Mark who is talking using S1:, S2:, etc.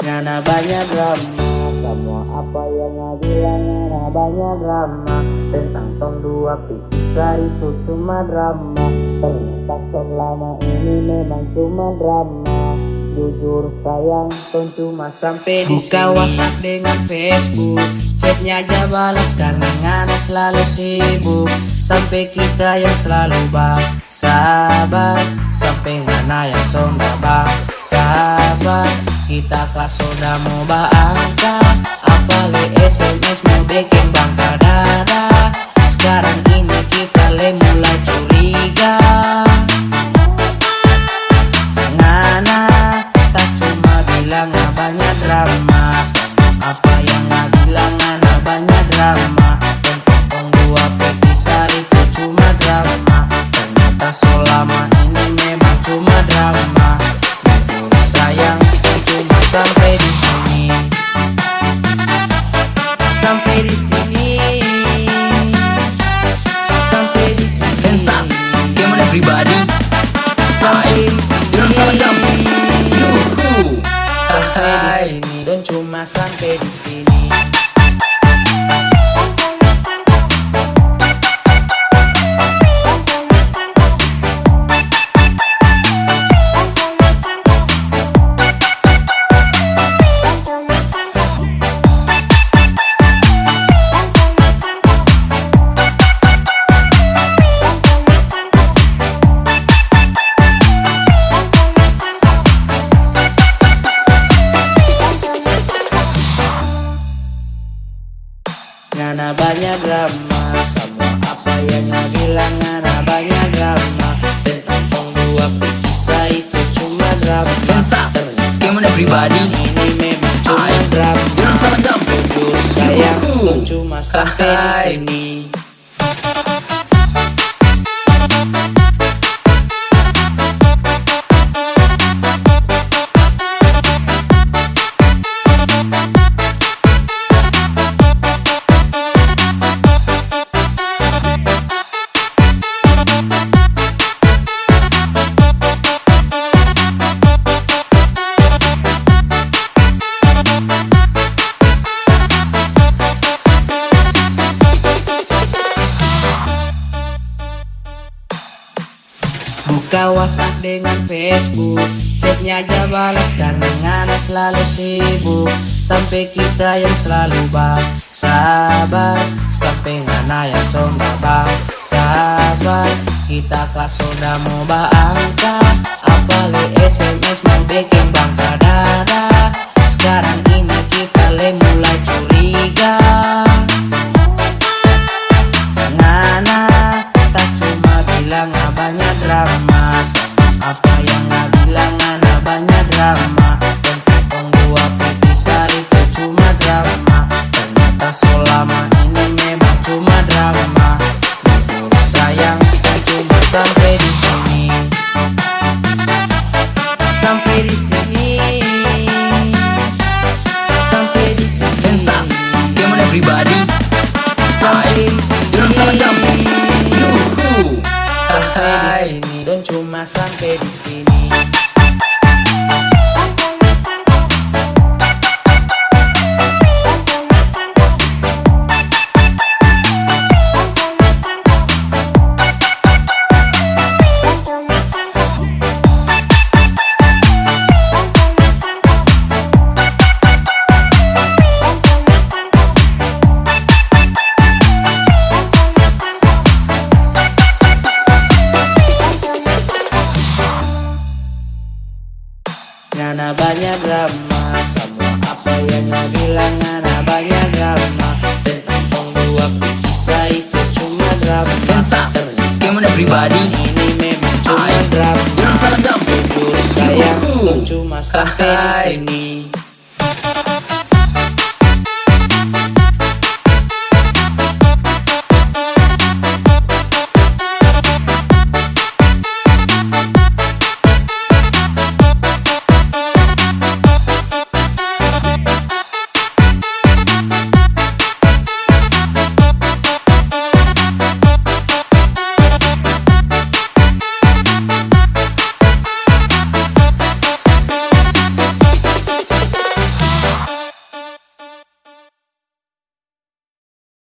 S1: Ngana banyak drama, semua apa yang bilang ngana banyak drama. Tentang tong dua pisah itu cuma drama. Ternyata selama ini memang cuma drama. Jujur sayang, tong cuma sampai di sini. Buka WhatsApp dengan Facebook, chatnya aja balas karena ngana selalu sibuk. Sampai kita yang selalu sabar, sampai ngana yang sonda kabar. Kita kelas sudah mau angka, apalagi SMS mau bikin bangka dada. Sekarang ini kita mulai curiga. Ngana tak cuma bilang banyak drama, apa yang bilang ngana banyak drama. Tentang dua pepisah itu cuma drama. Ternyata selama ini memang cuma drama. Jujur sayang, cuma sampai di sini. Sampai di sini. Sampai di sini.
S2: Hands up, come on everybody.
S1: Sampai di
S2: Don't salah jam.
S1: sini.
S2: Yuhu.
S1: Sampai di sini dan cuma sampai di sini. Ngana banyak drama, semua apa yang bilang ngana banyak drama. Tentang tong dua pisah itu cuma drama.
S2: Hands up, come on everybody.
S1: Ini memang cuma drama.
S2: Don't salah jam.
S1: Jujur sayang, tong cuma sampai di sini. Buka WhatsApp dengan Facebook, chatnya aja balas karena ngana selalu sibuk. Sampai kita yang selalu sabar, sampai ngana yang sonda kabar. Kita kelas sudah mau angka, apalagi SMS mau bikin bangka dada. Sekarang ini kita mulai curiga. Ngana tak cuma bilang banyak drama, apa yang bilang ngana banyak drama. Tentang dua pepisah itu cuma drama. Ternyata selama ini memang cuma drama. Jujur sayang, cuma sampai di sini. Sampai di sini. Sampai di sini.
S2: Hands up, come on everybody.
S1: Sampai di
S2: Don't salah jam.
S1: sini.
S2: Yuhu.
S1: Sampai di sini dan cuma sampai di sini. Ngana banyak drama, semua apa yang bilang ngana banyak drama. Tentang tong dua pisah itu cuma drama.
S2: Hands up, come on everybody.
S1: Ini memang cuma drama.
S2: Don't salah jam.
S1: Jujur sayang,
S2: Yuhu.
S1: tong cuma sampai di sini.